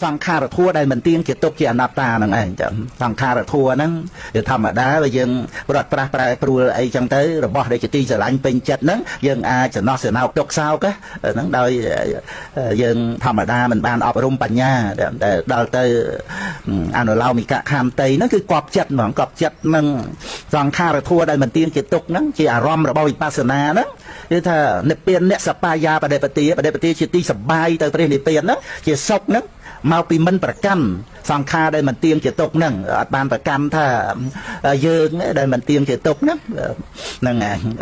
សង្ខារធัวដែលមិនទៀងជាទុកជាអនត្តាហ្នឹងឯងចឹងសង្ខារធัวហ្នឹងវាធម្មតាបើយើងប្រត់ប្រាស់ប្រែប្រួលអីចឹងទៅរបស់ដែលជាទីស្រឡាញ់ពេញចិត្តហ្នឹងយើងអាចចំណោះសំណោកទុកសោកហ្នឹងដោយយើងធម្មតាមិនបានអប់រំបញ្ញាតែដល់ទៅអនុឡោមិកខន្តីហ្នឹងគឺកប់ចិត្តហ្មងកប់ចិត្តនឹងសង្ខារធัวដែលមិនទៀងជាទុកហ្នឹងជាអារម្មណ៍របស់វិបស្សនាហ្នឹងគឺថានិព្វានអ្នកសបាយាបដិបទាជាទីសបាយទៅព្រះនិព្វានហ្នឹងជាសុខហ្នឹងមកពីមិនប្រកាន់សង្ខារដែលមិនទៀងជាទុកហ្នឹងអត់បានប្រកាន់ថាយើងដែលមិនទៀងជាទុកហ្នឹងហ្នឹង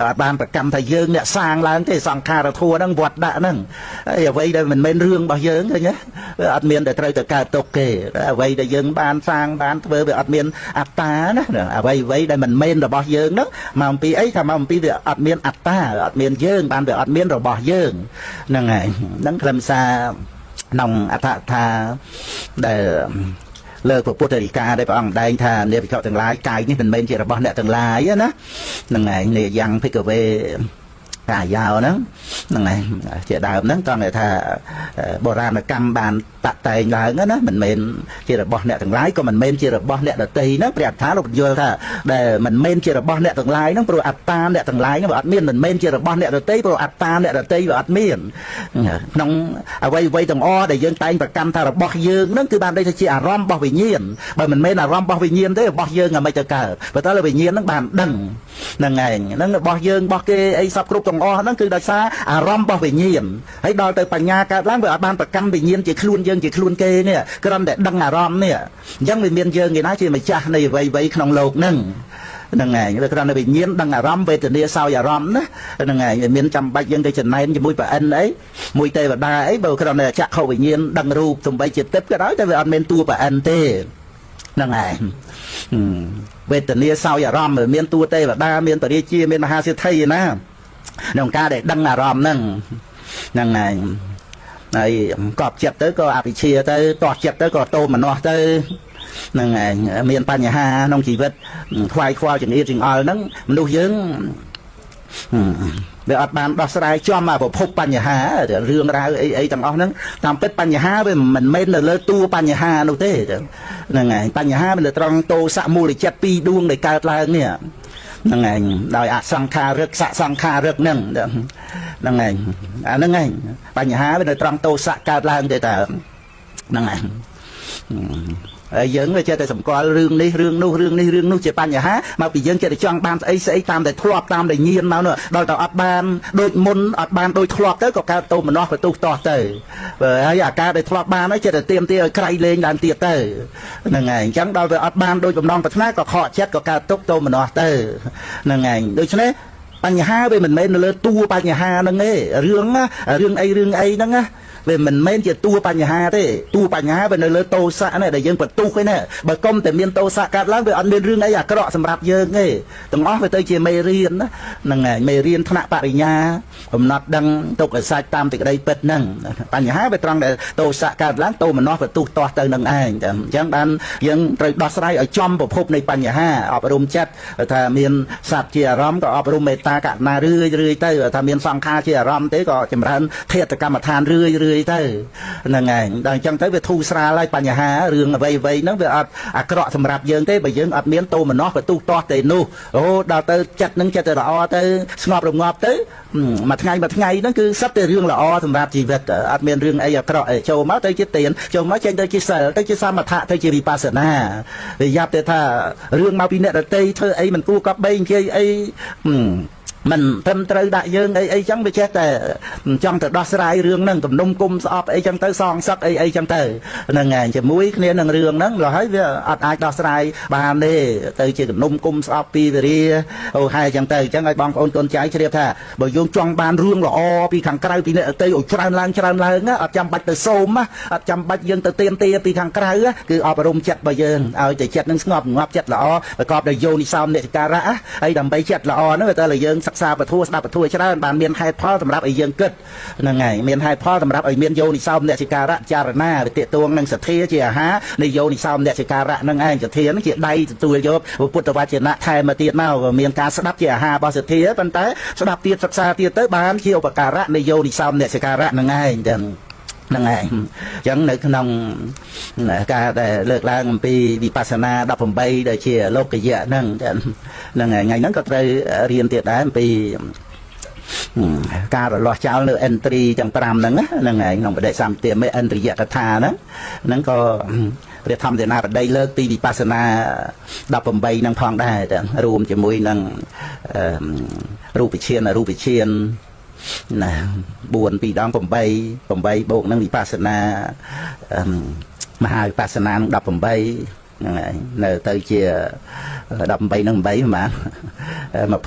អត់បានប្រកាន់ថាយើងអ្នកសាងឡើងទេសង្ខារធัวហ្នឹងវត្តដាក់ហ្នឹងហើយអ្វីដែលមិនមែនរឿងរបស់យើងឃើញទេអត់មានតែត្រូវទៅកើតទុកទេអ្វីដែលយើងបានសាងបានធ្វើវាអត់មានអត្តាណាអ្វីដែលមិនមែនរបស់យើងហ្នឹងមកអំពីអីថាមកអំពីវាអត់មានអត្តាអត់មានយើងបានវាអត់មានរបស់យើងហ្នឹងហើយហ្នឹងខ្លឹមសារក្នុងអត្ថថាដែលលើកពុទ្ធរិកាដែលព្រះអង្គដែងថានាភិក្ខុទាំងឡាយកាយនេះមិនមែនជារបស់អ្នកទាំងឡាយណាហ្នឹងឯងនេះយ៉ាងភិក្ខវេកាយោហ្នឹងហ្នឹងឯងជាដើមហ្នឹងតោះថាបុរាណកម្មបានតាក់តែងឡើងណាមិនមែនជារបស់អ្នកទាំងឡាយក៏មិនមែនជារបស់អ្នកដតីហ្នឹងព្រះអត្ថាលោកយល់ថាដែលមិនមែនជារបស់អ្នកទាំងឡាយហ្នឹងព្រោះអត្តាអ្នកទាំងឡាយហ្នឹងវាអត់មានមិនមែនជារបស់អ្នកដតីព្រោះអត្តាអ្នកដតីវាអត់មានក្នុងអ្វីទាំងអស់ដែលយើងតែងប្រកាន់ថារបស់យើងហ្នឹងគឺបានន័យថាជាអារម្មណ៍របស់វិញ្ញាណបើមិនមែនអារម្មណ៍របស់វិញ្ញាណទេរបស់យើងអាមិនទៅកើតបើតើវិញ្ញាណហ្នឹងបានដឹងហ្នឹងឯងហ្នឹងរបស់យើងរបស់គេអីសពគ្រប់ទាំងអស់ហ្នឹងគឺដោយសារអារម្មណ៍របស់វិញ្ញាណហើយដល់ទៅបញ្ញាកើតឡើងវាអត់បានប្រកាន់វិញ្ញាណជាខ្លួនយើងជាខ្លួនគេនេះគ្រាន់តែដឹងអារម្មណ៍នេះអញ្ចឹងវាមានយើងគេណាជាម្ចាស់នៃអ្វីក្នុងโลกហ្នឹងហ្នឹងឯងវាគ្រាន់តែវិញ្ញាណដឹងអារម្មណ៍វេទនាសោយអារម្មណ៍ណាហ្នឹងឯងវាមានចាំបាច់យើងទៅចំណែនជាមួយប្រអិនអីមួយទេវតាអីបើគ្រាន់តែចក្ខុវិញ្ញាណដឹងរូបសំបីជាទឹកក៏ដោយតែវាអត់មានតួប្រអិនទេហ្នឹងឯងវេទនាសោយអារម្មណ៍មានតួទេវតាមានបរិជាមានមហាសិទ្ធិណាក្នុងការដែលដឹងអារម្មណ៍ហ្នឹងឯងហើយកប់ចិត្តទៅក៏អវិជ្ជាទៅតោះចិត្តទៅក៏តោមនោះទៅហ្នឹងឯងមានបញ្ហាក្នុងជីវិតខ្វាយខ្វល់ចង្អៀតចង្អល់ហ្នឹងមនុស្សយើងវាអត់បានដោះស្រាយចំមកប្រភពបញ្ហារឿងរ៉ាវអីទាំងអស់ហ្នឹងតាមពិតបញ្ហាវាមិនមែននៅលើតួបញ្ហានោះទេហ្នឹងឯងបញ្ហាវានៅត្រង់តោសៈមូលចិត្តពីរដួងដែលកើតឡើងនេះហ្នឹងឯងដោយអសង្ខារឹកសសង្ខារឹកហ្នឹងឯងអាហ្នឹងឯងបញ្ហាវានៅត្រង់តោសៈកើតឡើងទេតើហ្នឹងឯងហើយយើងវាចេះតែសម្គាល់រឿងនេះរឿងនោះជាបញ្ហាមកពីយើងចេះតែចង់បានស្អីតាមតែធ្លាប់តាមតែញៀនមកនោះដល់ទៅអត់បានដូចមុនអត់បានដូចធ្លាប់ទៅក៏កើតតោមនោះបន្ទុះតោះទៅហើយអាការដែលធ្លាប់បានហើយចេះតែទៀមទាឲ្យក្រៃលែងឡើងទៀតទៅហ្នឹងឯងអញ្ចឹងដល់ទៅអត់បានដូចបំណងប្រាថ្នាក៏ខកចិត្តក៏កើតទុកតោមនោះទៅហ្នឹងឯងដូច្នេះបញ្ហាវាមិនមែននៅលើតួបញ្ហាហ្នឹងទេរឿងអីហ្នឹងណាវាមិនមែនជាតួបញ្ហាទេតួបញ្ហាវានៅលើតោសៈនេះដែលយើងបន្ទុះឯណាបើកុំតែមានតោសៈកើតឡើងវាអត់មានរឿងអីអាក្រក់សម្រាប់យើងទេទាំងអស់វាទៅជាមេរៀនណាហ្នឹងហើយមេរៀនថ្នាក់បរិញ្ញាកំណត់ដឹងទុក្ខសច្ចតាមទីក្តីពិតហ្នឹងបញ្ហាវាត្រង់ដែលតោសៈកើតឡើងតោមនោះបន្ទុះតោះទៅនឹងឯងអញ្ចឹងបានយើងត្រូវដោះស្រាយឲ្យចំប្រភពនៃបញ្ហាអប់រំចិត្តថាមានសត្វជាអារម្មណ៍ក៏អប់រំមេត្តាករុណារឿយទៅថាមានសង្ខារជាអារម្មណ៍ទេក៏ចម្រើនធេតកម្មដ្ឋានរឿយទៅហ្នឹងឯងដល់អញ្ចឹងទៅវាធូរស្រាលហើយបញ្ហារឿងអ្វីហ្នឹងវាអត់អាក្រក់សម្រាប់យើងទេបើយើងអត់មានតោមនោះបន្ទុះតោះទេនោះដល់ទៅចិត្តនឹងចិត្តទៅល្អទៅស្ងប់រងាប់ទៅមួយថ្ងៃហ្នឹងគឺសិតតែរឿងល្អសម្រាប់ជីវិតអត់មានរឿងអីអាក្រក់ចូលមកទៅជាទានចូលមកចេញទៅជាសិលទៅជាសមថៈទៅជាវិបស្សនាវាយ៉ាប់ទៅថារឿងមកពីអ្នកដតីធ្វើអីមិនគួរកប់បីនិយាយអីមិនត្រឹមត្រូវដាក់យើងអីចឹងវាចេះតែចង់ទៅដោះស្រាយរឿងហ្នឹងទំនុំគុំស្អប់អីចឹងទៅសងសឹកអីចឹងទៅហ្នឹងឯងជាមួយគ្នានឹងរឿងហ្នឹងដល់ហើយវាអត់អាចដោះស្រាយបានទេទៅជាទំនុំគុំស្អប់ពីវិរិយហើយចឹងទៅអញ្ចឹងឲ្យបងប្អូនកូនចៅជ្រាបថាបើយើងចង់បានរឿងល្អពីខាងក្រៅពីអ្នកទៅឲ្យច្រើនឡើងអត់ចាំបាច់ទៅសូមអត់ចាំបាច់យើងទៅទៀមទាពីខាងក្រៅគឺអប់រំចិត្តរបស់យើងឲ្យតែចិត្តនឹងស្ងប់ងាប់ចិត្តល្អប្រកបដោយយោនិសោមនិការៈហើយដើម្បីចិត្តល្អហ្នឹងទៅតែយើងសិក្សាពធស្ដាប់ពធច្រើនបានមានហេតុផលសម្រាប់ឲ្យយើងគិតហ្នឹងហើយមានហេតុផលសម្រាប់ឲ្យមានយោនិសោមនសិការៈចារណាវិតិតួងនឹងសទ្ធាជាអាហារនៃយោនិសោមនសិការៈហ្នឹងឯងសទ្ធាហ្នឹងជាដៃទទួលយកពុទ្ធវចនៈថែមមកទៀតមកមានការស្ដាប់ជាអាហាររបស់សទ្ធាប៉ុន្តែស្ដាប់ទៀតសិក្សាទៀតទៅបានជាឧបការៈនៃយោនិសោមនសិការៈហ្នឹងឯងចឹង ហ្នឹងហើយអញ្ចឹងនៅក្នុងការដែលលើកឡើងអំពីវិបស្សនា18ដែលជាលោកយៈហ្នឹងហ្នឹងហើយថ្ងៃហ្នឹងក៏ត្រូវរៀនទៀតដែរអំពីការរលាស់ចោលនៅ entry ទាំង5ហ្នឹងហ្នឹងហើយក្នុងបដិសម្ភាមេឥន្ទ្រិយកថាហ្នឹងក៏ព្រះធម្មទេសនាបដីលើកពីវិបស្សនា18ហ្នឹងផងដែររួមជាមួយនឹងរូបឈានអរូបឈានណា4 2 ដង 8 8បូកនឹងវិបស្សនាមហាវិបស្សនា18ហ្នឹងហើយនៅទៅជា18នឹង8ប្រ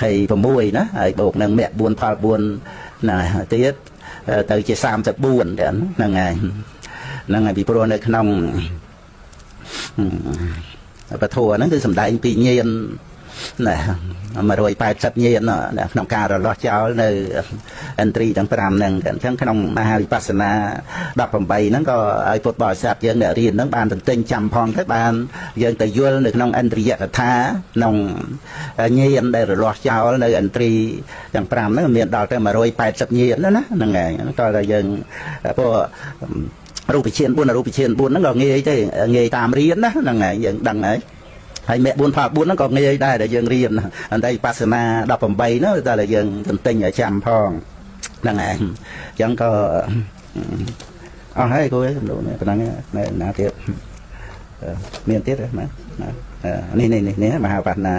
ហែល26ណាហើយបូកនឹងមគ្គ4ផល4ណាទៀតទៅជា34ហ្នឹងហើយហ្នឹងហើយពីព្រោះនៅក្នុងពធហ្នឹងគឺសំដែងពីញាណណា180ញាណក្នុងការរលាស់ចោលនៅឥន្ទ្រីទាំង5ហ្នឹងអញ្ចឹងក្នុងមហាវិបស្សនា18ហ្នឹងក៏ឲ្យពុទ្ធបរិស័ទយើងអ្នករៀនហ្នឹងបានទន្ទិញចាំផងទៅបានយើងទៅយល់នៅក្នុងឥន្ទ្រិយកថាក្នុងញាណដែលរលាស់ចោលនៅឥន្ទ្រីទាំង5ហ្នឹងមានដល់ទៅ180ញាណណាហ្នឹងហើយតើយើងព្រោះរូបឈាន4រូបឈាន4ហ្នឹងក៏ងាយទេងាយតាមរៀនណាហ្នឹងហើយយើងដឹងហើយមគ្គ4ផល4ហ្នឹងក៏ងាយដែរដែលយើងរៀនអន្តៃបស្សនា18ហ្នឹងតែយើងទន្ទិញឲ្យចាំផងហ្នឹងហើយអញ្ចឹងក៏អស់ហើយគូឯងសំដៅនេះប៉ុណ្ណឹងណាទៀតមានទៀតណានេះមហាបស្សនា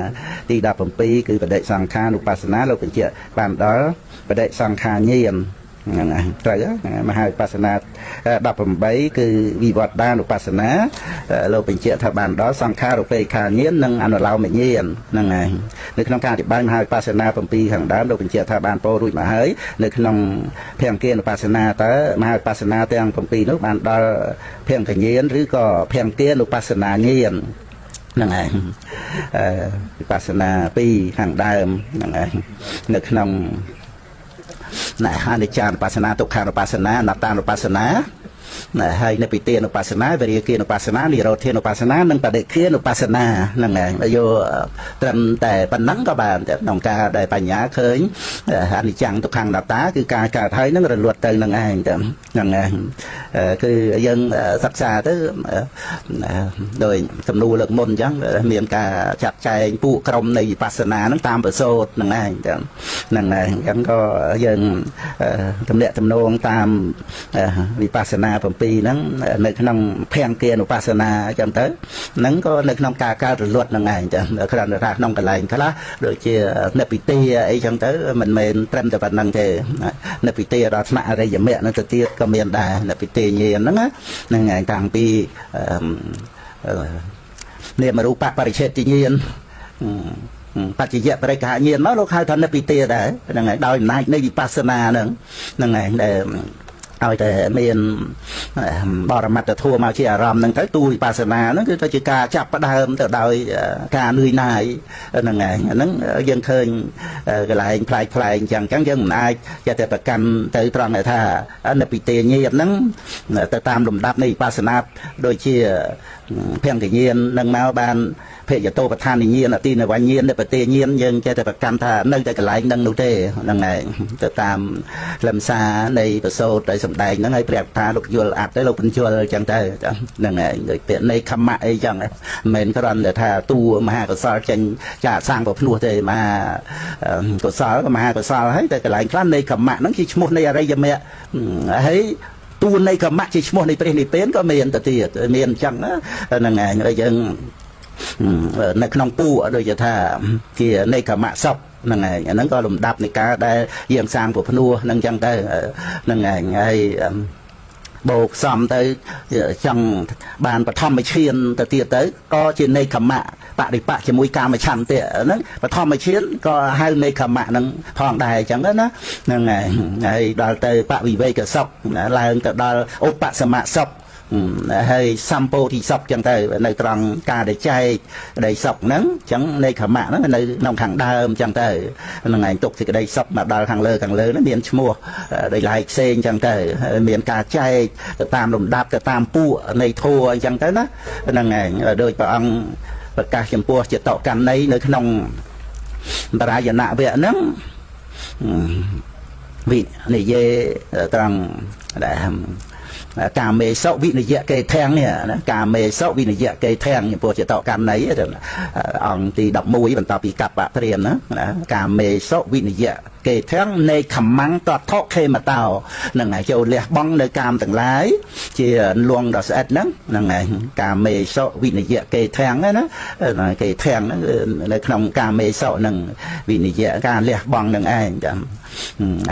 ទី17គឺបដិសង្ខានុបស្សនាលោកបញ្ជាក់បានដល់បដិសង្ខាញាណហ្នឹងហើយត្រូវមហាវិបស្សនា18គឺវិវត្តដានុបស្សនាលោកបញ្ជាក់ថាបានដល់សង្ខារូបេខាញាណនិងអនុឡោមញាណហ្នឹងហើយនៅក្នុងការអធិប្បាយមហាវិបស្សនា7ខាងដើមលោកបញ្ជាក់ថាបានពោលរួចមកហើយនៅក្នុងភង្គានុបស្សនាតើមហាវិបស្សនាទាំង7នោះបានដល់ភង្គញាណឬក៏ភង្គានុបស្សនាញាណហ្នឹងហើយវិបស្សនា2ខាងដើមហ្នឹងហើយនៅក្នុងណាអនិច្ចានុបស្សនាទុក្ខានុបស្សនាអនត្តានុបស្សនាហើយនៅពីទានុបស្សនាវិរិយគានុបស្សនានិរោធានុបស្សនានិងបដិឃានុបស្សនាហ្នឹងហើយយកត្រឹមតែប៉ុណ្ណឹងក៏បានក្នុងការដែលបញ្ញាឃើញអនិច្ចំទុក្ខអនត្តាគឺការកើតហើយនឹងរលត់ទៅនឹងឯងហ្នឹងហើយគឺយើងសិក្សាទៅដោយសំណួរលើកមុនអញ្ចឹងមានការចាត់ចែងពួកក្រុមនៃវិបស្សនាហ្នឹងតាមប្រសូតហ្នឹងឯងហ្នឹងហើយអញ្ចឹងក៏យើងទំនាក់ទំនងតាមវិបស្សនា7ហ្នឹងនៅក្នុងភង្គានុបស្សនាអញ្ចឹងទៅហ្នឹងក៏នៅក្នុងការកើតរលត់ហ្នឹងឯងចឹងគ្រាន់តែថាក្នុងកន្លែងខ្លះដូចជានិព្វិទាអីចឹងទៅមិនមែនត្រឹមតែប៉ុណ្្នឹងទេនិព្វិទាដល់ថ្នាក់អរិយមគ្គហ្នឹងទៅទៀតក៏មានដែរនិព្វិទាញាណហ្នឹងឯងតាំងពីនាមរូបបរិច្ឆេទញាណបច្ចយៈបរិក្ខាញាណមកលោកហៅថានិព្វិទាដែរហ្នឹងហើយដោយអំណាចនៃវិបស្សនាហ្នឹងឯងដែលឲ្យតែមានបរមត្តធម៌មកជាអារម្មណ៍ហ្នឹងទៅទូវិបស្សនាហ្នឹងគឺទៅជាការចាប់ផ្ដើមទៅដោយការនឿយណាយហ្នឹងឯងហ្នឹងយើងឃើញកន្លែងផ្លែកអញ្ចឹងយើងមិនអាចចេះតែប្រកាន់ទៅត្រង់ថានិព្វិទាញាណហ្នឹងទៅតាមលំដាប់នៃវិបស្សនាដូចជាភង្គញាណនឹងមកបានភេយតោបឋានញាណអតិនវញ្ញាណនិព្វិទាញាណយើងចេះតែប្រកាន់ថានៅតែកន្លែងហ្នឹងនោះទេហ្នឹងឯងទៅតាមខ្លឹមសារនៃប្រសូតដែលសម្ដែងហ្នឹងហើយព្រះថាលោកយល់អត់ទៅលោកបញ្យល់អញ្ចឹងទៅហ្នឹងឯងដូចពាក្យនៃខមៈអីចឹងមិនមែនគ្រាន់តែថាតួមហាកុសលចេញចាកសាងប្រភ្នោះទេមហាកុសលមហាកុសលហើយតែកន្លែងខ្លះនៃខមៈហ្នឹងជាឈ្មោះនៃអរិយមគ្គហើយតួនៃខមៈជាឈ្មោះនៃព្រះនិព្វានក៏មានទៅទៀតមានអញ្ចឹងហ្នឹងឯងហើយយើងនៅក្នុងពួកដូចថាជានៃកមៈសពហ្នឹងឯងអាហ្នឹងក៏លំដាប់នៃការដែលយើងសាងប្រភ្នោះហ្នឹងអញ្ចឹងទៅហ្នឹងឯងហើយបូកសំទៅចង់បានបឋមឈានទៅទៀតទៅក៏ជានៃកមៈបរិបៈជាមួយកាមឆន្ទៈហ្នឹងបឋមឈានក៏ហៅនៃកមៈហ្នឹងផងដែរអញ្ចឹងណាហ្នឹងហើយដល់ទៅបវិវេកសពឡើងទៅដល់ឧបសមៈសពហើយសម្ពោធិសពចឹងទៅនៅត្រង់ការដែលចែកក្តីសពហ្នឹងចឹងនៃខមៈហ្នឹងនៅក្នុងខាងដើមចឹងទៅហ្នឹងឯងទុកសេចក្តីសពមកដល់ខាងលើហ្នឹងមានឈ្មោះដោយឡែកផ្សេងចឹងទៅមានការចែកទៅតាមលំដាប់ទៅតាមពួកនៃធัวអញ្ចឹងទៅណាហ្នឹងឯងដោយព្រះអង្គប្រកាសចំពោះចតកម្មន័យនៅក្នុងបរាយណវគ្គហ្នឹងវិនិយាយត្រង់ដែល កាមេសវិនិយៈកេធាំងនេះណាកាមេសវិនិយៈកេធាំងពោជាតកម្មន័យអង្គទី11បន្តពីកបៈព្រាមណាកាមេសវិនិយៈគេទាំងនៃខមੰងតថុខេមតោនឹងហើយចូលលះបង់នៅកាមទាំងឡាយជាលួងដល់ស្អិតហ្នឹងហ្នឹងហើយកាមេសវិនិយៈគេទាំងណាគេទាំងនៅក្នុងកាមេសនឹងវិនិយៈការលះបង់នឹងឯងចាំ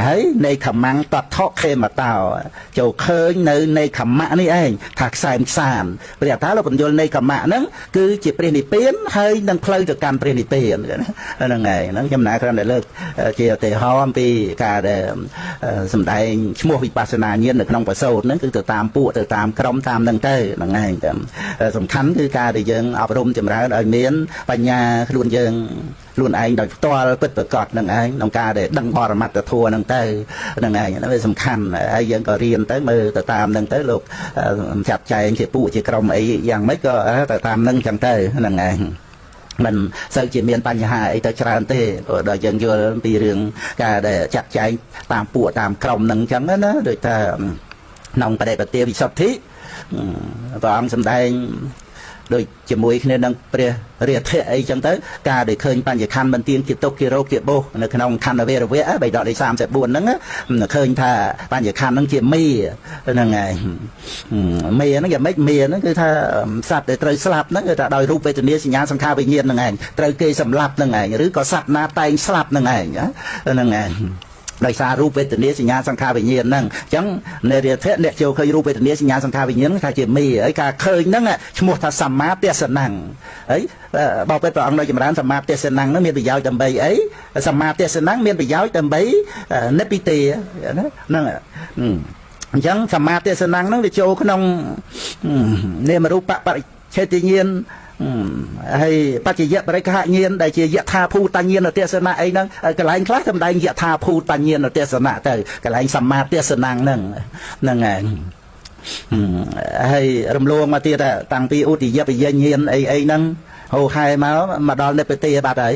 ហើយនៃខមੰងតថុខេមតោចូលឃើញនៅនៃខមៈនេះឯងថាខ្សែខ្សានព្រះអត្ថាលោកបញ្យល់នៃខមៈហ្នឹងគឺជាព្រះនិព្វានហើយនឹងផ្លូវទៅកាន់ព្រះនិព្វានហ្នឹងហើយហ្នឹងខ្ញុំណាគ្រាន់តែលើកជាឧទាហរណ៍អំពីការដែលសម្ដែងឈ្មោះវិបស្សនាញាណនៅក្នុងបសោតហ្នឹងគឺទៅតាមពួកទៅតាមក្រុមតាមហ្នឹងទៅហ្នឹងឯងសំខាន់គឺការដែលយើងអប់រំចម្រើនឲ្យមានបញ្ញាខ្លួនយើងខ្លួនឯងដោយផ្ទាល់ពិតប្រាកដនឹងឯងក្នុងការដែលដឹងបរមត្តធម៌ហ្នឹងទៅហ្នឹងឯងវាសំខាន់ហើយយើងក៏រៀនទៅមើលទៅតាមហ្នឹងទៅលោកចាត់ចែងជាពួកជាក្រុមអីយ៉ាងម៉េចក៏ទៅតាមហ្នឹងចឹងទៅហ្នឹងឯងមិនសូវជាមានបញ្ហាអីទៅច្រើនទេព្រោះដល់យើងយល់ពីរឿងការដែលចាត់ចែងតាមពួកតាមក្រុមហ្នឹងចឹងណាដូចថាក្នុងបដិបទាវិសុទ្ធិព្រះអង្គសម្ដែងដូចជាមួយគ្នានឹងព្រះរាធៈអីចឹងទៅការដែលឃើញបញ្ញខណ្ឌមិនទៀងជាទុកជារោគជាបោសនៅក្នុងខណ្ឌវេរវៈ3ដកទី34ហ្នឹងឃើញថាបញ្ញខណ្ឌហ្នឹងជាមីហ្នឹងហើយមីហ្នឹងយ៉ាងម៉េចមីហ្នឹងគឺថាសត្វដែលត្រូវស្លាប់ហ្នឹងគឺថាដោយរូបវេទនាសញ្ញាសង្ខារវិញ្ញាណហ្នឹងឯងត្រូវគេសម្លាប់ហ្នឹងឯងឬក៏សត្វណាតែងស្លាប់ហ្នឹងឯងហ្នឹងឯងដោយសាររូបវេទនាសញ្ញាសង្ខារវិញ្ញាណហ្នឹងអញ្ចឹងនៃរាធៈអ្នកចូលឃើញរូបវេទនាសញ្ញាសង្ខារវិញ្ញាណថាជាមីហើយការឃើញហ្នឹងឈ្មោះថាសម្មាទេសនំហើយបបិទ្ធព្រះអង្គនៅចម្រើនសម្មាទេសនំហ្នឹងមានប្រយោជន៍ដើម្បីអីសម្មាទេសនំមានប្រយោជន៍ដើម្បីនិព្វិទេហ្នឹងអញ្ចឹងសម្មាទេសនំហ្នឹងវាចូលក្នុងនាមរូបបរិច្ឆេទញ្ញាណហើយបច្ចយៈបរិក្ខញ្ញាណដែលជាយថាភូតញ្ញាណទេសនៈអីហ្នឹងកន្លែងខ្លះសម្ដែងយថាភូតញ្ញាណទេសនៈទៅកន្លែងសម្មាទេសនៈហ្នឹងហ្នឹងហើយរំលងមកទៀតតាំងពីឧទយបយញ្ញាណអីហ្នឹងហូហែមកដល់និព្វានបាត់ហើយ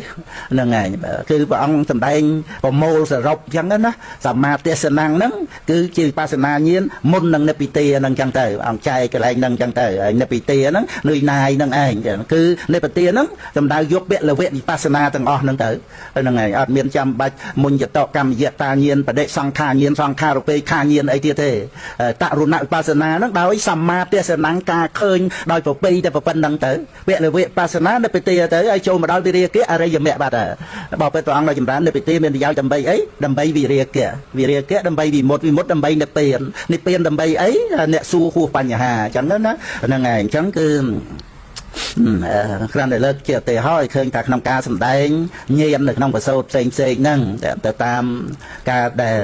ហ្នឹងហើយគឺព្រះអង្គសម្ដែងប្រមូលសរុបអញ្ចឹងណាសម្មាទេសនៈហ្នឹងគឺជាវិបស្សនាញាណមុននឹងនិព្វានហ្នឹងអញ្ចឹងទៅអង្គចែកកន្លែងហ្នឹងអញ្ចឹងទៅហើយនិព្វានហ្នឹងនឿយណាយហ្នឹងឯងគឺនិព្វានហ្នឹងសំដៅយកពលវៈវិបស្សនាទាំងអស់ហ្នឹងទៅហ្នឹងហើយអត់មានចាំបាច់មុញយតកម្មយតាញាណបដិសង្ខាញាណសង្ខារពេខាញាណអីទៀតទេតរុណវិបស្សនាហ្នឹងដោយសម្មាទេសនៈការឃើញដោយប្រពៃតែប៉ុណ្្នឹងទៅពលវៈវិបស្សនានិព្វានទៅឲ្យចូលមកដល់វិរិយៈអរិយមគ្គបាត់ហើយបើព្រះអង្គនៅចម្រើននិព្វានមានប្រយោជន៍ដើម្បីអីដើម្បីវិរិយៈដើម្បីវិមុតដើម្បីនិព្វានដើម្បីអីអ្នកសួរហួសបញ្ហាអញ្ចឹងណាហ្នឹងហើយអញ្ចឹងគឺគ្រាន់តែលើកជាឧទាហរណ៍ឲ្យឃើញថាក្នុងការសម្ដែងញាណនៅក្នុងបសោតផ្សេងហ្នឹងទៅតាមការដែល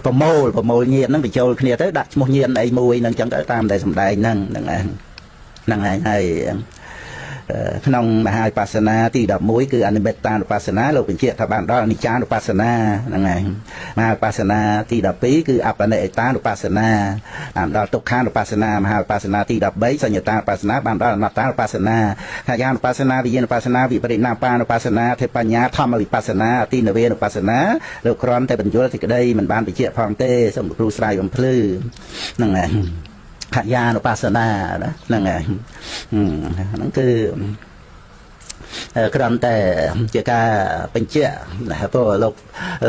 ប្រមូលញាណហ្នឹងបញ្ចូលគ្នាទៅដាក់ឈ្មោះញាណអីមួយហ្នឹងអញ្ចឹងទៅតាមដែលសម្ដែងហ្នឹងហើយក្នុងមហាវិបស្សនាទី11គឺអនិមិត្តានុបស្សនាលោកបញ្ជាក់ថាបានដល់អនិច្ចានុបស្សនាហ្នឹងហើយមហាវិបស្សនាទី12គឺអបនិតានុបស្សនាបានដល់ទុក្ខានុបស្សនាមហាវិបស្សនាទី13សញ្ញតានុបស្សនាបានដល់អនត្តានុបស្សនាខាយានុបស្សនាវិញ្ញានុបស្សនាវិបរិណាបានុបស្សនាទេបញ្ញាធម្មវិបស្សនាអតិនវេនុបស្សនាលោកគ្រាន់តែបញ្យល់សេចក្តីមិនបានបញ្ជាក់ផងទេសូមគ្រូស្រាយបំភ្លឺហ្នឹងហើយខយានុបស្សនាហ្នឹងហើយហ្នឹងគឺគ្រាន់តែជាការបញ្ជាក់ព្រោះលោក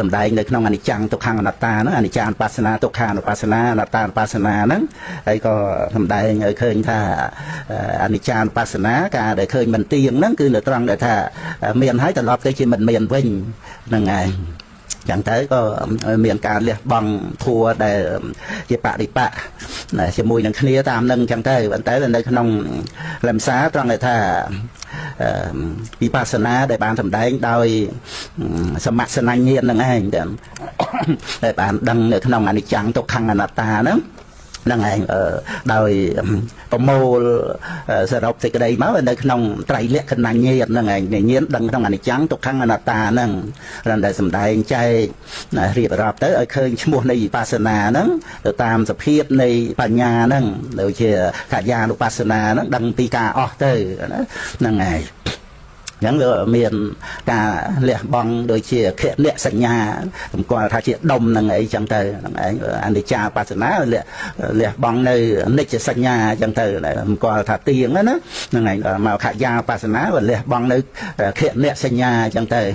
សម្ដែងនៅក្នុងអនិច្ចំទុក្ខអនត្តាហ្នឹងអនិច្ចានុបស្សនាទុក្ខានុបស្សនាអនត្តានុបស្សនាហ្នឹងហើយក៏សម្ដែងឲ្យឃើញថាអនិច្ចានុបស្សនាការដែលឃើញមិនទៀងហ្នឹងគឺនៅត្រង់ដែលថាមានហើយត្រឡប់ទៅជាមិនមានវិញហ្នឹងហើយចឹងទៅក៏មានការលះបង់ធัวដែលជាបរិបៈជាមួយនឹងគ្នាតាមនឹងចឹងទៅប៉ុន្តែនៅក្នុងលំសារត្រង់ថាវិបស្សនាដែលបានសម្ដែងដោយសមសនញ្ញាណនឹងឯងដែលបានដឹងនៅក្នុងអនិច្ចំទុក្ខអនត្តាហ្នឹងហ្នឹងឯងដោយប្រមូលសរុបសេចក្តីមកនៅក្នុងត្រៃលក្ខណញ្ញាណហ្នឹងឯងញាណដឹងក្នុងអនិច្ចំទុក្ខអនត្តាហ្នឹងគ្រាន់តែសម្ដែងចែករៀបរាប់ទៅឲ្យឃើញឈ្មោះនៃវិបស្សនាហ្នឹងទៅតាមសភាពនៃបញ្ញាហ្នឹងដូចជាកាយានុបស្សនាហ្នឹងដឹងពីការអស់ទៅហ្នឹងឯង chẳng lựa miền cả lẹ bong đôi chia khẽ lẹ sạch nhà qua thay chia đông là ấy chẳng từ anh đi cha pasana lẹ bong nơi nick chia sạch nhà chẳng từ qua thay tiếng đó là ngày mà khai gia pasana và lẹ bong nơi khẽ lẹ sạch nhà chẳng từ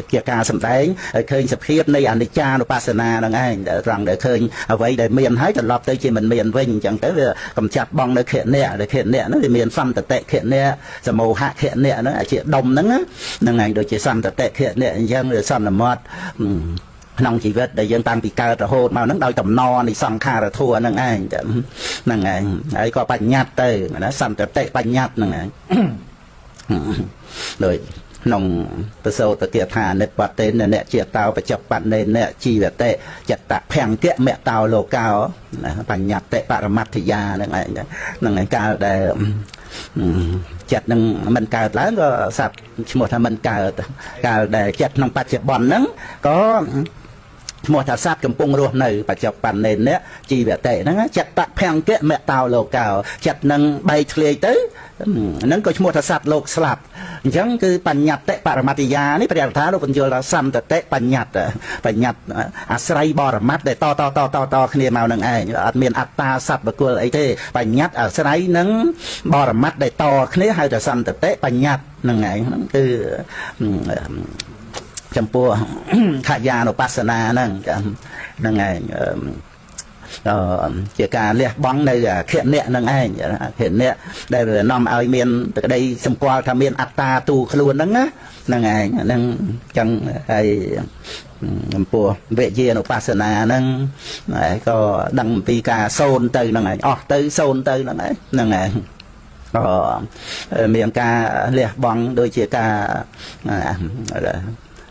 kia ca sầm đấy khơi sập khiếp nơi anh đi cha nó pasana là ngay rằng để khơi vậy để miền hái từ lọp tới chỉ mình miền vinh chẳng tới cầm chặt bong nơi khẽ lẹ nó thì miền phân tập tệ khẽ lẹ sầm màu hạ khẽ lẹ nó chỉ đông nắng năng ngày đôi chỉ săn tập tệ hiện lệ dân rồi săn là mót nông chỉ biết để dân tăng bị cao rồi hôn mà nó đòi tầm no thì săn kha rồi thua năng ngày ấy có bạch nhát tới nó săn tập tệ bạch nhát năng ngày rồi nông tự sâu tự kiệt hà nếp bát tên là nè chia tao phải chọc bạn nên nè chi là tệ chặt tạ phèn tiệm mẹ tao lô cao bạch nhát tệ bạc mặt thì già năng ngày cao để chặt nâng mình cào lá có sạch một thằng mình cào để chặt nâng bát chặt bòn nắng có một thằng sát cầm bông ruột này và chọc bàn nền đấy chỉ về tệ nó chặt tạ phèn tiệm mẹ tao lô cao chặt nâng bay thuê tới nâng có một thằng sát lô slap chẳng cứ bàn nhặt tệ bạc mặt thì già ní phải tháo đâu còn chưa là xăm tệ bàn nhặt sray bò mắt để to khi màu nâng ai miền ta sập và cô ấy thế bàn nhặt sray nâng bò mắt để to khi hay là xăm tệ bàn nhặt nâng ai cứ chăm pua khai gia nó pasana nâng ai chỉ cả liệt bóng đây là hiện nè nâng ai hiện nè đây là nằm ở miền từ đây xung quanh tham miền ta tu luôn nâng á nâng ai nâng chẳng ai pua vệ gì nó pasana nâng có đăng pi cả sôn từ nâng ai tới sôn từ nâng ai miền ca liệt bóng đôi chỉ cả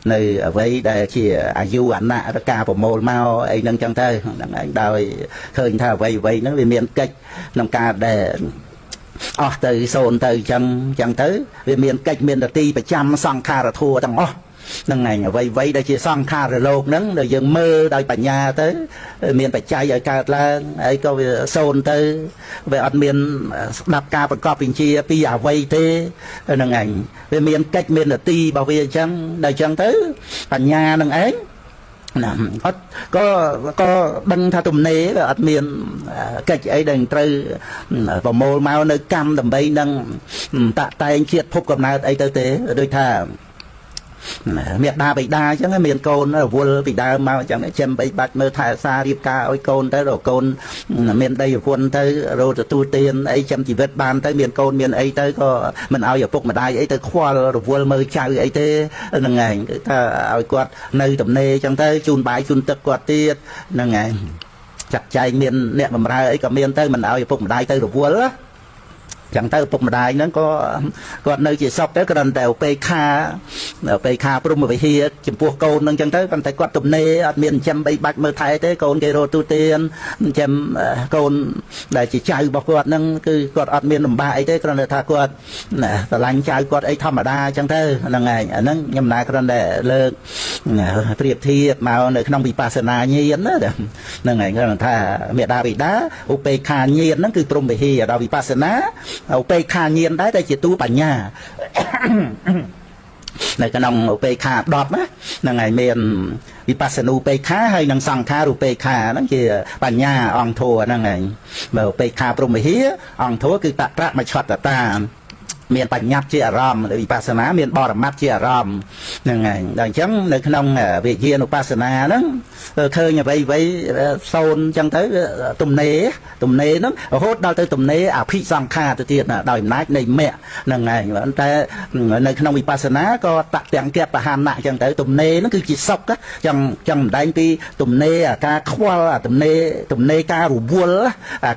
nơi ở với đây chỉ du ảnh nạ ca của mồ mau ấy nâng chân thơ đòi khơi thơ vậy nó vì miền cách nông ca để từ sồn từ chân tới vì miền cách miền là ti phải chăm sang kha là thua thằng nâng này vậy đây chỉ sang kha rồi lột nắng rồi dừng mơ đòi bà nhà tới miền phải chạy ở cả là ấy có sồn từ về ở miền đạp ca và cọp bình chia pi à vây thế nâng ảnh về miền cách miền là ti bảo vệ chân đời chân tới bà nhà nâng ấy có đăng tha tùm nế ở miền cách ấy đừng trừ vào mồ mau nơi cam đầm bay nâng tạ tay anh chiết phúc cầm nào ấy tới thế đôi thà miệt đa bị đa chứ miền côn nó vua bị đa mà chẳng để chém bị bạch mơ thải xa điệp ca ôi côn tới rồi côn miền đây quân tới rồi tu tiên ấy chém chỉ vết ban tới miền côn miền ấy tới có mình ao giờ phục mà đai ấy tới khoa rồi vua mơ chơi ấy thế là ngày ta ao quạt nơi tầm nê chẳng tới chun bài chun tức quạt tiết là ngày chặt chay miền nẹt mà ra ấy cả miền tới mình ao giờ phục mà đai tới rồi vua đó chẳng tới phục mà đai nó có còn nơi chỉ sọc tới cái đàn tèo PK prum về hi chim pua côn nâng chẳng tới còn tới quạt tụm nê miền chăm bay bạch mơ thái tới côn cây rô tu tiên chăm côn để chỉ chạy bọc quạt nâng cứ quạt miền làm bài tới còn là thà quạt là lành chạy quạt ấy thầm mà đa chẳng tới là ngày nâng nhầm nãy còn để lơ tiệp thi màu nơi không bị pasana nhiên đó là ngày còn thà mẹ đa bị đá PK nhiên nó cứ prum về hi ở đâu bị pasana PK nhiên đấy đây chỉ tu bản nhà này cái nông PK đọt á là ngày miền Vipassana PK hay năng sang kha PK nó chỉ bản nhà ông thua là ngày mà PK prum hí ông thua cứ tạ ra mà chọt ta miền bản nhát chia ram Vipassana miền bò mắt chia ram là ngày đằng chấm là cái nông về kia Vipassana đó khơi nhà vậy sôn chẳng tới tùm nế nó hốt đau tới tùm nế phi sang kha từ tiền là đòi nát này mẹ là ngày anh ta nơi không Vipassana có tạ tiếng kẹp và hàn nại chẳng tới tùm nế nó cứ chỉ sọc á chẳng đánh đi tùm nế ca khoa tùm nế ca rủ vua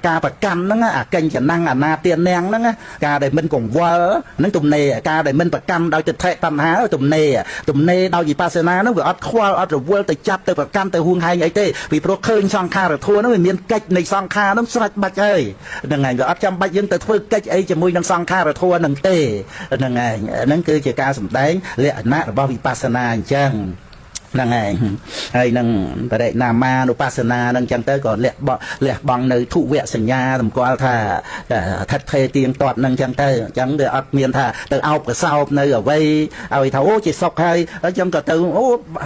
ca bạc căn nó kênh chẳng năng na tiền neng nó ca để mình cùng vua nó tùm nế ca để mình bạc căn đòi từ thệ tâm há tùm nế đòi Vipassana nó vừa ớt khoa ớt rủ vua từ chắp từ bạc căn từ huông hai ấy thế vì pro khơi sang kha rồi thua nó về miền cách này sang kha nó sạch bạch ơi đằng ngày rồi ấp trăm bạch dân từ thua cách ấy chỉ mui đang sang kha rồi thua đằng tê đằng ngày nó cứ chỉ ca sủng đấy lệ nát bao Vipassana chăng năng ngày hay năng tại đây nam ma nụ pasana năng chẳng tới còn lẹ bằng nơi thụ vẹn sinh nha tầm qua thà thật thề tiền toạt năng chẳng tới chẳng để ắt miền thà từ ao cái sau nơi ở vây ao thấu chỉ sọc hay ở trong cả từ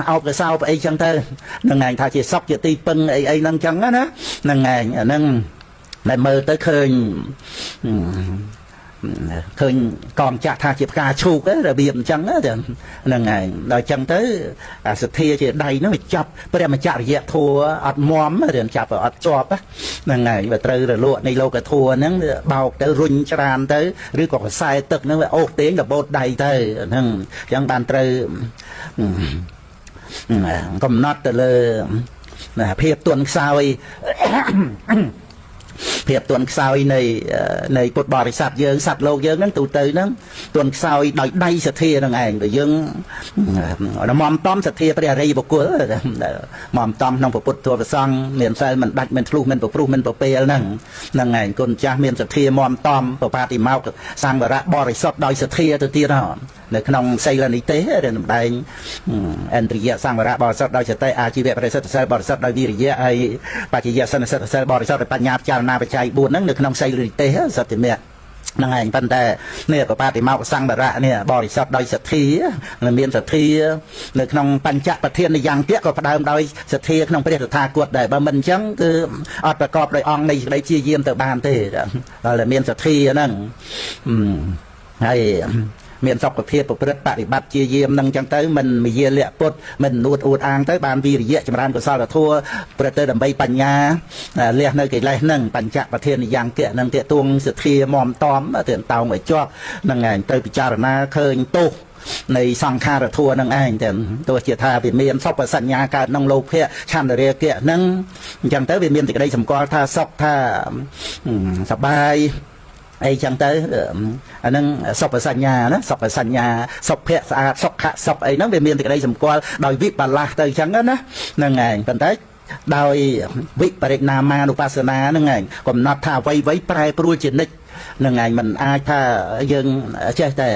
ao cái sau ấy chẳng tới năng ngày thà chỉ sọc chỉ ti pưng ấy năng chẳng á năng ngày năng lại mơ tới khơi khơi còn chặt thà chỉ cà chua cái rồi biển trắng á thì là ngày rồi chẳng tới sự thia chỉ đầy nó bị chập bây giờ mà chặt dẹp thua ọt móm rồi chập ở ọt chọp á là ngày và từ rồi lụa này lâu cả thua nó bao tới run tràn tới rồi còn sai tực nó ốp tiếng là bột đầy tới chẳng bàn từ cầm nót từ là phiệp tuần sau phiệp tuần sau này bột bò sạt dương sạt lâu dương nó tụ từ nó tuần sau đòi đây sạt thia đằng ảnh rồi dương nó mòm tom sạt thia bây giờ đây bột cua mòm tom nông bột thua và xong miền sai mình đặt mình plu mình bột pe đằng ảnh con cha miền sạt thia mòm tom bột ba thì mau sang và ra bò sạt đòi sạt thia từ tia đóในขนมไซรันนิเต้เรื่องใดอันตรียะสร้างวาระบริษัทโดยเฉพาะอาชีพบริษัทเซลบริษัทโดยวิริยะไอปัจจัยสนับสนุนเซลบริษัทปัญญาจารณาปัจจัยบุญนั้นในขนมไซรันนิเต้สัตย์เมียนั่งไงปันแต่เนี่ยกับปาติมาสร้างวาระเนี่ยบริษัทโดยสัตย์ที่ในเมียนสัตย์ที่ในขนมปัญจประเทศในยังเตี้ยก็ประดามโดยสัตย์ที่ขนมประเทศทากวดได้บะมันจังคืออัดประกอบโดยองในเชี่ยเยี่ยมแต่บานเต้เราเมียนสัตย์ที่นั่งให้เมียนสอบประเภทปฏิบัติเยี่ยมนั่งจังเต้มันมีเยี่ยเละปดมันอูดอ่างเต้บานวีริยะจำรานก็สารทั่วประเทศดำใบปัญญาเรียกในกี่ไรนั่งปัญจประเทศยังเกะนั่งเตะตวงสุดเทียมอมตอมเตือนเตาเหมือนจอกนั่งไงเตยพิจารณาเคยโตในสังขารทั่วนั่งไงแต่ตัวเจียธาเป็นเมียนสอบสัญญาการนั่งโลเพะชันเรียเกะนั่งจังเต้เป็นเมียนติดได้สมกอท่าซอกท่าสบายไอ้จังเตออันนั้นสอบสัญญานะสอบสัญญาสอบเพะสะอาดสอบขะสอบไอ้นั้นเป็นเมียนติดได้สมกอโดยวิปัลลาเตยจังนั้นนะนั่งไงเป็นเตยโดยวิปริณามานุปัสสนานั่งไงกำนัดท่าไว้ปลายปลุจินิกนั่งไงมันอาจถ้ายังใช่แต่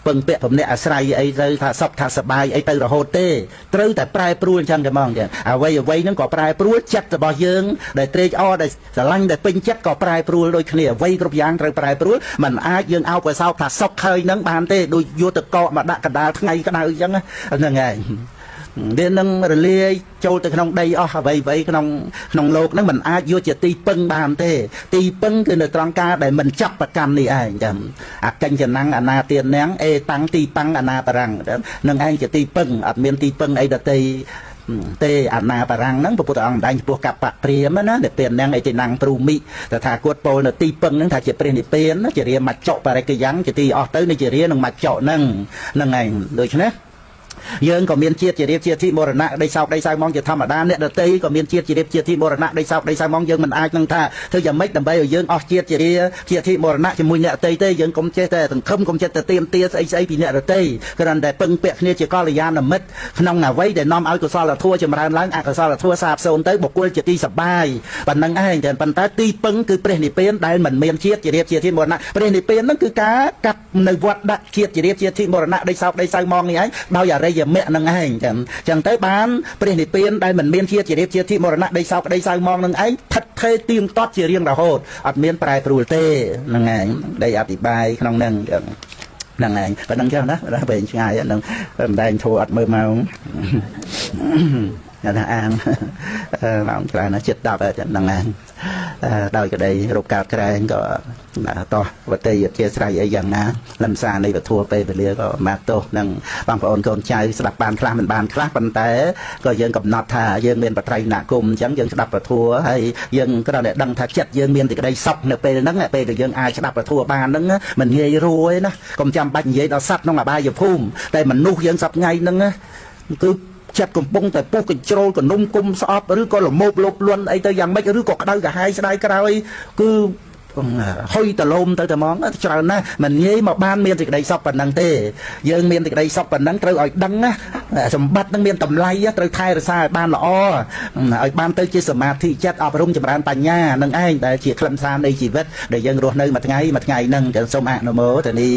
เปิงเปะผมเนี่ยอาศัยไอ้เตยถ้าสอบถ้าสบายไอ้เตยเราโฮเต้เตยแต่ปลายปลุจังจะมองอย่างเอาไว้นั่งก็ปลายปลุจัดแต่บ่ยังได้เตยอ้อได้แต่ลังได้เป็นจัดก็ปลายปลุโดยเฉลี่ยไว้กรบยางเตยปลายปลุมันอาจยังเอาไปเศร้าถ้าสอบเคยนั่งบานเต้โดยโยตะเกาะมาดักกระดาษไงก็ได้ยังนั่งไงเดี๋ยวนั่งเรียโจแต่ขนมได้อ๋อไว้ขนมโลกนั่งมันอายุจะตีปึ้งบานเต้ตีปึ้งคือในตรองกาได้มันจับประกันนี่ไอ้จำอากันจะนั่งอนาเตียนแนงตังตีปังอนาปรังนั่งไอ้จะตีปึ้งอัดเมียนตีปึ้งไอ้ดตีเตอนาปรังนั่งพระพุทธองค์ได้พวกกับปะเปรียมนะเดี๋ยวเปลี่ยนนั่งไอ้จะนั่งปรุมิแต่ถ้ากวดโปนตีปึ้งนั่งถ้าจะเปลี่ยนเปลี่ยนจะเรียนมาเจาะอะไรก็ยังจะตีออกเต้ในจะเรียนนั่งมาเจาะนั่งไงโดยเฉพาะยังก็มีเชียร์จะเรียบเชียร์ที่มรณะได้เศร้าได้เศร้ามองจะธรรมดาเนี่ยเตยก็มีเชียร์จะเรียบเชียร์ที่มรณะได้เศร้าได้เศร้ามองยังมันอายนั่งท่าเธออย่าไม่ดำไปยังออกเชียร์จะเรียบเชียร์ที่มรณะจะมุยเนี่ยเตยยังกลมเชียร์แต่ถึงคำกลมเชียร์แต่เตรียมเตี้ยไอ้ปีเนี่ยเตยกระนั้นแต่ปึงเปียกเนี่ยจะก้อนระยะน่ะมัดขนมหนาไว้แต่น้อมเอากุศลทั่วจะมาล้างกุศลทั่วสาบโซนเตยบอกกูจะตีสบายปันนั่งไอ้แต่ปันตาตีปึงคือเปรี้ยนเปรี้ยนได้เหมือนเมียนเชียร์จะเรียบเชียร์ที่มรณะเปรี้ยนเปรี้ยนนั่นคือการกับในวัดดักเชียร์จะเรียบเชียร์ที่มรณะได้เศร้าได้เศร้ามองนี่ไอ้เราอย่าไรอย่าเมะนั่งไอ้จังเตยบ้านเปลี่ยนเปลี่ยนได้เหมือนเมียนเชียร์จะเรียบเชียร์ที่มรณะได้เศร้าได้เศร้ามองนั่งไอ้ทัดเทตีมตอดเชียร์เรียงเราโหดอัดเมียนปลายปลุเต้นั่งไงได้อธิบายขนมนั่งไงก็นั่งเจ้านะเราเป็นไงนั่งได้โทรอัดมือเมานะอ่างบางครั้งนะจิตดับจะนั่งไงโดยก็ได้รูปการแกรงก็ต่อวัตถุเชื่อใจอย่างนะลำซาในแบบทัวร์ไปเรื่อยก็มาโตนั่งบางคนคนใจสลับบานคลามันบานคลาปันแต่ก็ยังกับนอท่ายังเมียนปัตไตรหนักกลุ่มจังยังสลับประทัวให้ยังก็เราเนี่ยดังทักจัดยังเมียนติดได้ซับเนี่ยไปนั่งไปยังอายสลับประทัวบานนั่งมันเงยรวยนะกรมจำบัญญัติเราซับน้องมาบ้าอยู่พุ่มแต่มันนุกยังซับไงนั่งคือจัดกลุ่มปงแต่ปุ๊กกันโจรกันนุ่มกุมซอบหรือก็หลงโมบลบล้วนไอ้แต่ยังไม่หรือก็ได้กับไฮสไลด์ก็ได้คือห้อยตะลมแต่มองจรานะมันเงี้ยมาบ้านเมียนติดได้ซับปันนังเต้ยังเมียนติดได้ซับปันนังเตยอ่อยดังนะสมบัตินังเมียนตำไลเตยไทยซาบ้านละอ้ออ่อยบ้านเตยจีสมาธิจัดอารมณ์จำรานปัญญานังไอ้แต่เฉียดคลำซามในชีวิตเดี๋ยวยังรวมในมัดไงนั่งจะสมอ่านโมแต่นี่